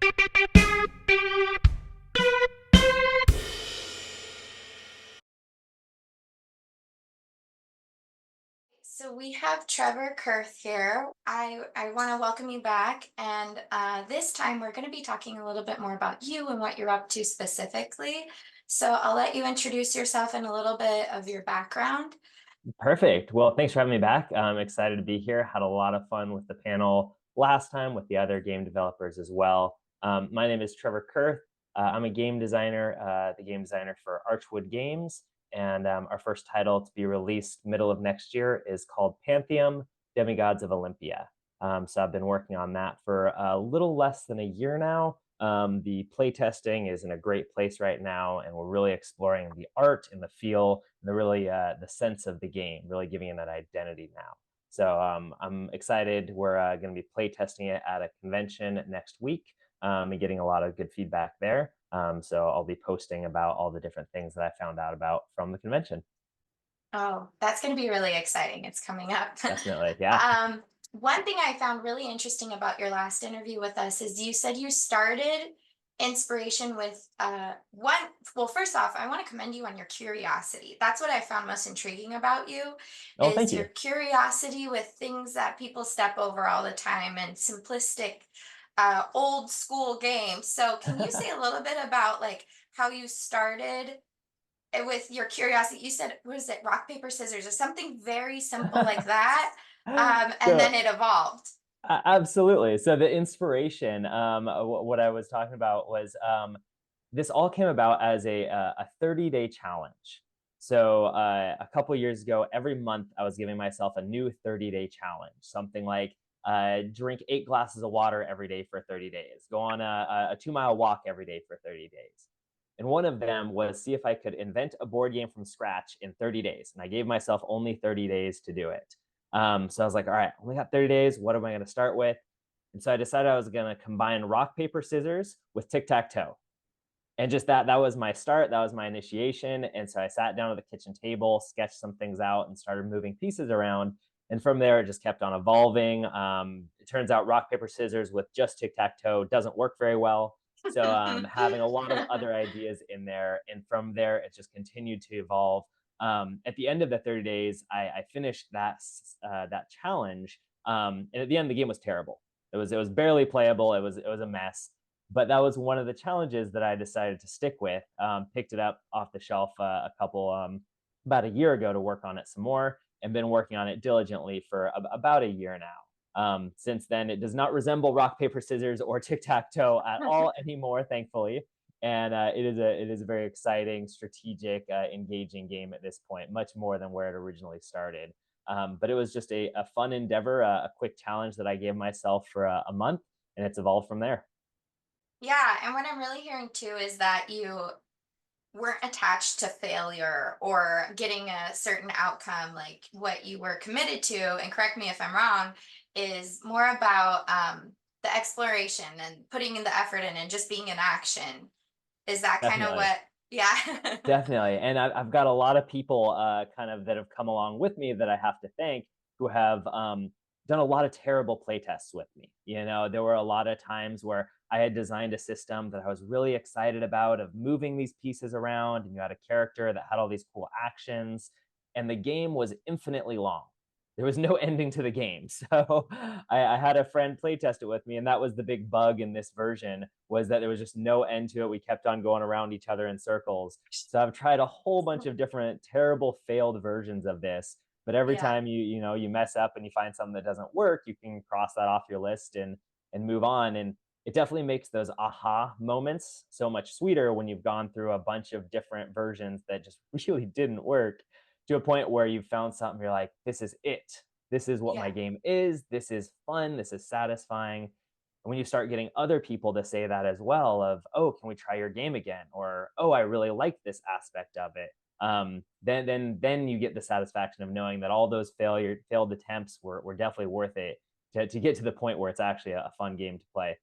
So we have Trevor Kerth here. I want to welcome you back, and this time we're going to be talking a little bit more about you and what you're up to specifically. So I'll let you introduce yourself and a little bit of your background. Perfect. Well, thanks for having me back. I'm excited to be here. Had a lot of fun with the panel last time with the other game developers as well. My name is Trevor Kerth. I'm a game designer, the game designer for Archwood Games. And our first title to be released middle of next year is called Pantheum, Demigods of Olympia. So I've been working on that for a little less than a year now. The playtesting is in a great place right now, and we're really exploring the art and the feel and the sense of the game, really giving it that identity now. So I'm excited. We're going to be playtesting it at a convention next week and getting a lot of good feedback there. So I'll be posting about all the different things that I found out about from the convention. Oh, that's going to be really exciting. It's coming up. Definitely, yeah. um, One thing I found really interesting about your last interview with us is you said you started inspiration with one. Well, first off, I want to commend you on your curiosity. That's what I found most intriguing about you Oh, thank is you. your curiosity with things that people step over all the time and simplistic old school games. So, can you say a little bit about like how you started with your curiosity? You said, what is it, rock, paper, scissors, or something very simple like that. And then So it evolved. absolutely. So the inspiration, what I was talking about was this all came about as a 30-day challenge. So a couple years ago, every month I was giving myself a new 30-day challenge, something like drink 8 glasses of water every day for 30 days, go on a 2-mile walk every day for 30 days. And one of them was see if I could invent a board game from scratch in 30 days. And I gave myself only 30 days to do it. So I was like, all right, only got 30 days. What am I going to start with? And so I decided I was going to combine rock, paper, scissors with tic tac toe. And just that was my start. That was my initiation. And so I sat down at the kitchen table, sketched some things out, and started moving pieces around. And from there, it just kept on evolving. It turns out rock, paper, scissors with just tic tac toe doesn't work very well. So having a lot of other ideas in there. And from there, it just continued to evolve. At the end of the 30 days, I finished that challenge. And at the end, the game was terrible. It was barely playable. It was a mess, but that was one of the challenges that I decided to stick with. Picked it up off the shelf about a year ago to work on it some more, and been working on it diligently for about a year now. Since then, it does not resemble rock paper scissors or tic tac toe at all anymore, thankfully. And it is a very exciting, strategic, engaging game at this point, much more than where it originally started. But it was just a fun endeavor, a quick challenge that I gave myself for a month, and it's evolved from there. Yeah, and what I'm really hearing too is that you weren't attached to failure or getting a certain outcome. Like what you were committed to, and correct me if I'm wrong, is more about the exploration and putting in the effort in and just being in action. Is that kind of Definitely. what? Yeah. Definitely. And I've got a lot of people kind of that have come along with me that I have to thank who have done a lot of terrible play tests with me. There were a lot of times where I had designed a system that I was really excited about of moving these pieces around, and you had a character that had all these cool actions, and the game was infinitely long. There was no ending to the game. So I had a friend play test it with me, and that was the big bug in this version, was that there was just no end to it. We kept on going around each other in circles. So I've tried a whole bunch of different terrible failed versions of this, but every Yeah. time you mess up and you find something that doesn't work, you can cross that off your list and move on. And it definitely makes those aha moments so much sweeter when you've gone through a bunch of different versions that just really didn't work, to a point where you've found something you're like, this is it. This is what my Yeah. game is. This is fun. This is satisfying. And when you start getting other people to say that as well, of, oh, can we try your game again? Or, oh, I really like this aspect of it. Then you get the satisfaction of knowing that all those failed attempts were definitely worth it to get to the point where it's actually a fun game to play.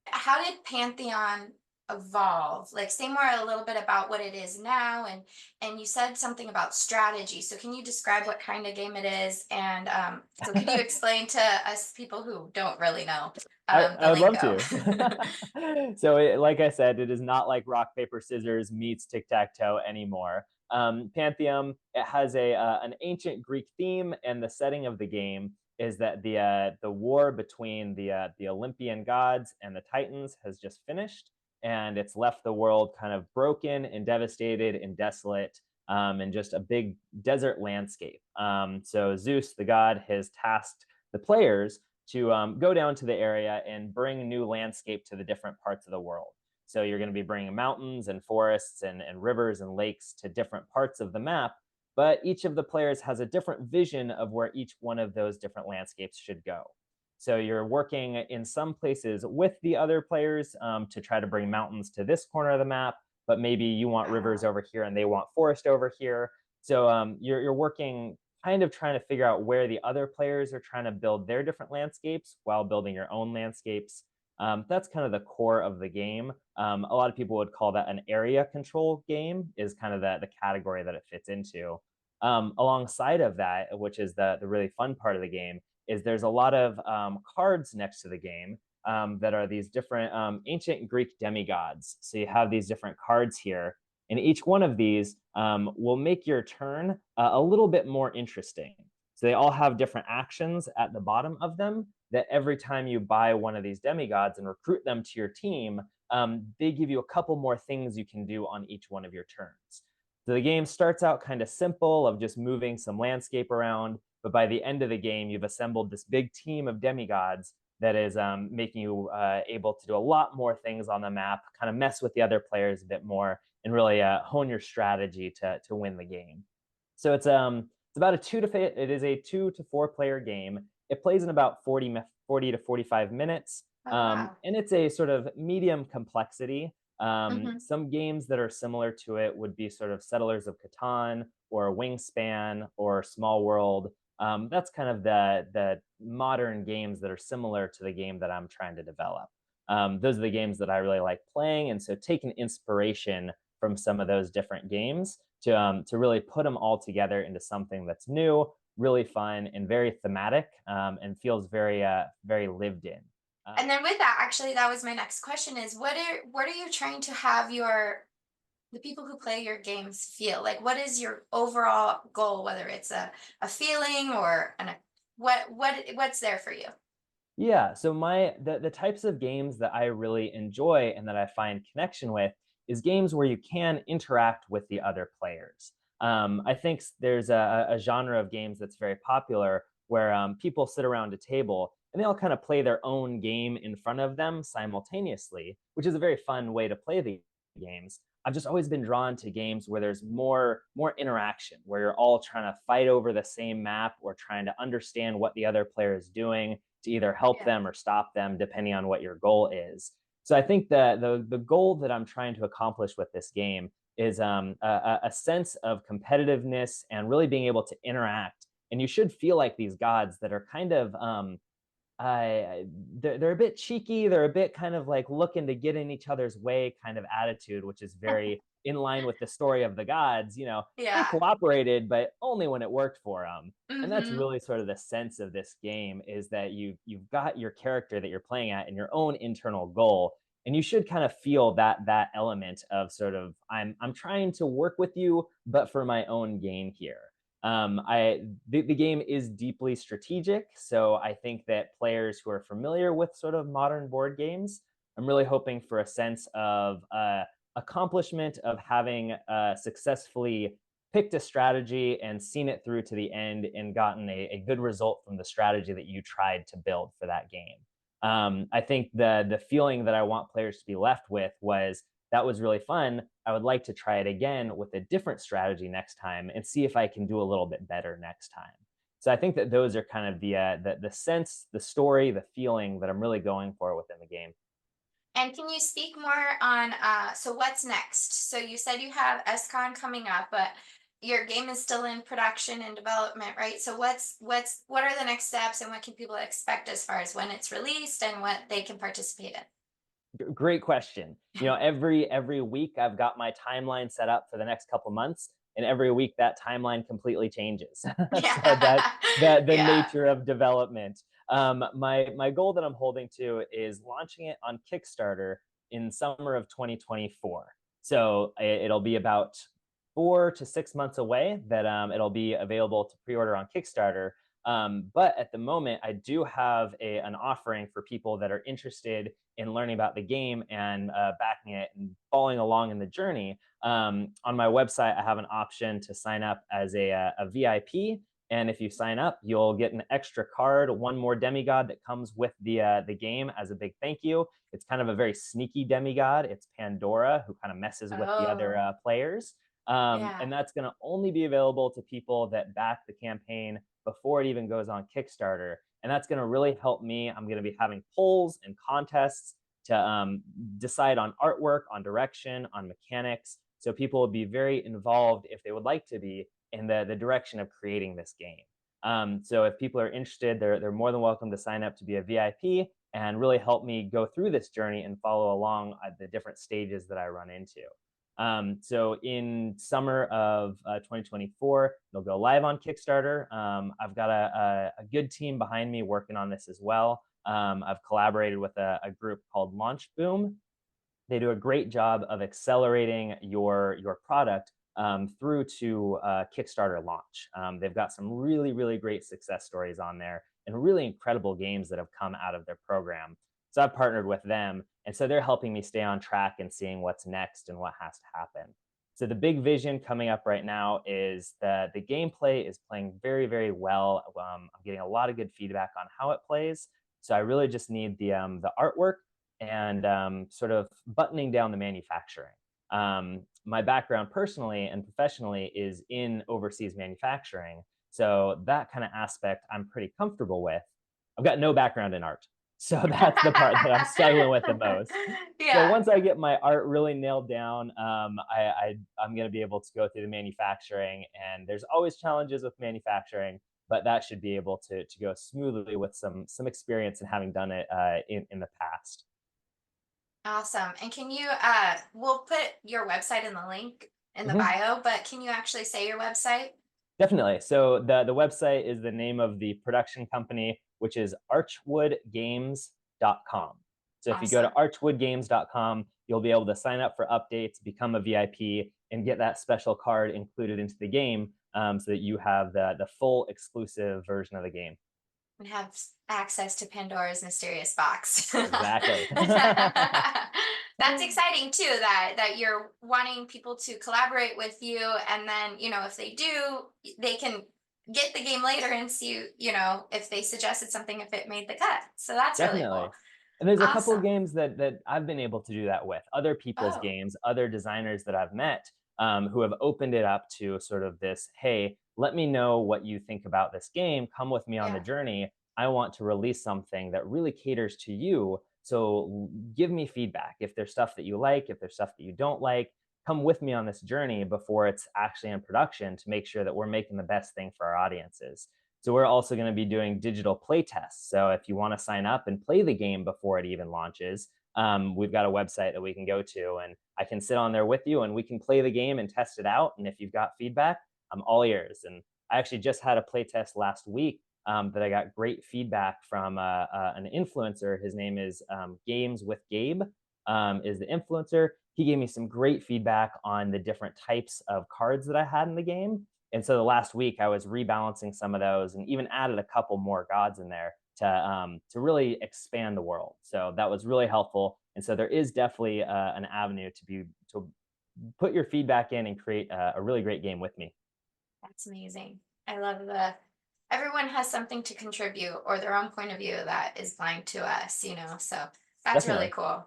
How did Pantheon evolve? Like, say more a little bit about what it is now, and you said something about strategy. So can you describe what kind of game it is? And so could you explain to us people who don't really know I the would love lingo? to. So, like I said, it is not like rock paper scissors meets tic tac toe anymore. Pantheum, it has a an ancient Greek theme, and the setting of the game is that the war between the Olympian gods and the Titans has just finished, and it's left the world kind of broken and devastated and desolate, and just a big desert landscape. So Zeus, the god, has tasked the players to go down to the area and bring new landscape to the different parts of the world. So you're going to be bringing mountains and forests and rivers and lakes to different parts of the map, but each of the players has a different vision of where each one of those different landscapes should go. So you're working in some places with the other players to try to bring mountains to this corner of the map, but maybe you want rivers Wow. over here and they want forest over here. So you're working kind of trying to figure out where the other players are trying to build their different landscapes while building your own landscapes. That's kind of the core of the game. A lot of people would call that an area control game, is kind of the category that it fits into. Alongside of that, which is the really fun part of the game, is there's a lot of cards next to the game that are these different ancient Greek demigods. So you have these different cards here, and each one of these will make your turn a little bit more interesting. So they all have different actions at the bottom of them that every time you buy one of these demigods and recruit them to your team, they give you a couple more things you can do on each one of your turns. So the game starts out kind of simple of just moving some landscape around, but by the end of the game, you've assembled this big team of demigods that is making you able to do a lot more things on the map, kind of mess with the other players a bit more, and really hone your strategy to win the game. So it's about a it is a 2 to 4 player game. It plays in about 40 to 45 minutes, Oh, wow. and it's a sort of medium complexity. Hmm. Some games that are similar to it would be sort of Settlers of Catan or Wingspan or Small World. That's kind of the modern games that are similar to the game that I'm trying to develop. Those are the games that I really like playing, and so taking inspiration from some of those different games to really put them all together into something that's new, really fun, and very thematic, and feels very lived in. And then with that, actually, that was my next question: is what are you trying to have the people who play your games feel like? What is your overall goal, whether it's a feeling or what's there for you? Yeah, so the types of games that I really enjoy and that I find connection with is games where you can interact with the other players. I think there's a genre of games that's very popular where people sit around a table and they all kind of play their own game in front of them simultaneously, which is a very fun way to play the games. I've just always been drawn to games where there's more interaction, where you're all trying to fight over the same map or trying to understand what the other player is doing to either help Yeah. them or stop them, depending on what your goal is. So I think that the goal that I'm trying to accomplish with this game is a sense of competitiveness and really being able to interact. And you should feel like these gods that are kind of they're a bit cheeky. They're a bit kind of like looking to get in each other's way kind of attitude, which is very in line with the story of the gods. They Yeah. cooperated, but only when it worked for them. And that's Hmm. really sort of the sense of this game, is that you've got your character that you're playing at and your own internal goal, and you should kind of feel that element of sort of I'm trying to work with you, but for my own gain here. The game is deeply strategic, so I think that players who are familiar with sort of modern board games, I'm really hoping for a sense of accomplishment of having successfully picked a strategy and seen it through to the end and gotten a good result from the strategy that you tried to build for that game. I think the feeling that I want players to be left with was that was really fun. I would like to try it again with a different strategy next time and see if I can do a little bit better next time. So I think that those are kind of the sense, the story, the feeling that I'm really going for within the game. And can you speak more on so what's next? So you said you have SCon coming up, but your game is still in production and development, right? So what are the next steps, and what can people expect as far as when it's released and what they can participate in? Great question. Every week I've got my timeline set up for the next couple months, and every week that timeline completely changes. So that's Yeah. the Yeah. nature of development. My goal that I'm holding to is launching it on Kickstarter in summer of 2024. So it'll be about 4 to 6 months away that it'll be available to pre-order on Kickstarter. But at the moment, I do have an offering for people that are interested in learning about the game and backing it and following along in the journey. On my website, I have an option to sign up as a VIP. And if you sign up, you'll get an extra card, one more demigod that comes with the game as a big thank you. It's kind of a very sneaky demigod. It's Pandora, who kind of messes with the other Oh, players. yeah. And that's going to only be available to people that back the campaign before it even goes on Kickstarter. And that's going to really help me. I'm going to be having polls and contests to decide on artwork, on direction, on mechanics. So people will be very involved if they would like to be in the direction of creating this game. So if people are interested, they're more than welcome to sign up to be a VIP and really help me go through this journey and follow along at the different stages that I run into. So in summer of 2024, it'll go live on Kickstarter. I've got a good team behind me working on this as well. I've collaborated with a group called Launch Boom. They do a great job of accelerating your product through to Kickstarter launch. They've got some really great success stories on there and really incredible games that have come out of their program. So I've partnered with them, and so they're helping me stay on track and seeing what's next and what has to happen. So the big vision coming up right now is that the gameplay is playing very well. I'm getting a lot of good feedback on how it plays. So I really just need the artwork and sort of buttoning down the manufacturing. My background personally and professionally is in overseas manufacturing. So that kind of aspect I'm pretty comfortable with. I've got no background in art. So that's the part that I'm struggling with the most. So Yeah. once I get my art really nailed down, I'm going to be able to go through the manufacturing. And there's always challenges with manufacturing, but that should be able to go smoothly with some experience and having done it in the past. Awesome. And can you we'll put your website in the link in the Mhm. bio, but can you actually say your website? Definitely. So the website is the name of the production company, which is archwoodgames.com. So if you go to Awesome. archwoodgames.com, you'll be able to sign up for updates, become a VIP, and get that special card included into the game, so that you have the full exclusive version of the game. And have access to Pandora's mysterious box. Exactly. That's exciting too, that you're wanting people to collaborate with you, and then, if they do, they can get the game later and see, if they suggested something, if it made the cut. So that's really cool. Definitely. And there's a couple of Awesome. games that I've been able to do that with other people's Oh, games, other designers that I've met, who have opened it up to sort of this, hey, let me know what you think about this game. Come with me on the yeah. journey. I want to release something that really caters to you. So give me feedback. If there's stuff that you like, if there's stuff that you don't like, come with me on this journey before it's actually in production to make sure that we're making the best thing for our audiences. So we're also going to be doing digital play tests. So if you want to sign up and play the game before it even launches, we've got a website that we can go to, and I can sit on there with you, and we can play the game and test it out. And if you've got feedback, I'm all ears. And I actually just had a play test last week that I got great feedback from an influencer. His name is Games with Gabe, is the influencer. He gave me some great feedback on the different types of cards that I had in the game. And so the last week I was rebalancing some of those and even added a couple more gods in there to really expand the world. So that was really helpful. And so there is definitely an avenue to put your feedback in and create a really great game with me. That's amazing. I love the everyone has something to contribute or their own point of view that is blind to us. So that's really Definitely. cool.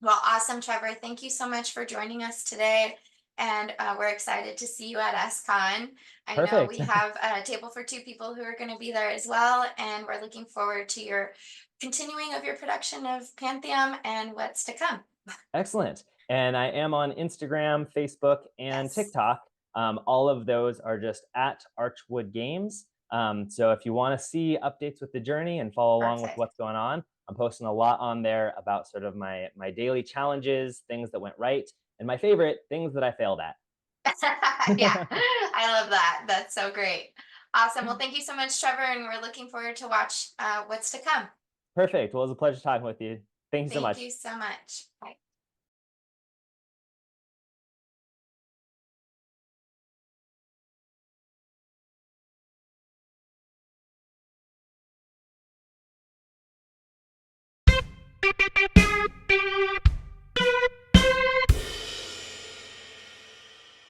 Well, awesome, Trevor. Thank you so much for joining us today. And we're excited to see you at SCon. I know Perfect. we have a table for two people who are going to be there as well. And we're looking forward to your continuing of your production of Pantheum and what's to come. Excellent. And I am on Instagram, Facebook, and Yes, TikTok. All of those are just at Archwood Games. So if you want to see updates with the journey and follow along with perfect. what's going on, I'm posting a lot on there about sort of my daily challenges, things that went right, and my favorite, things that I failed at. Yeah, I love that. That's so great. Awesome. Well, thank you so much, Trevor, and we're looking forward to watch what's to come. Perfect. Well, it was a pleasure talking with you. Thank you so Thank much. you so much. Bye.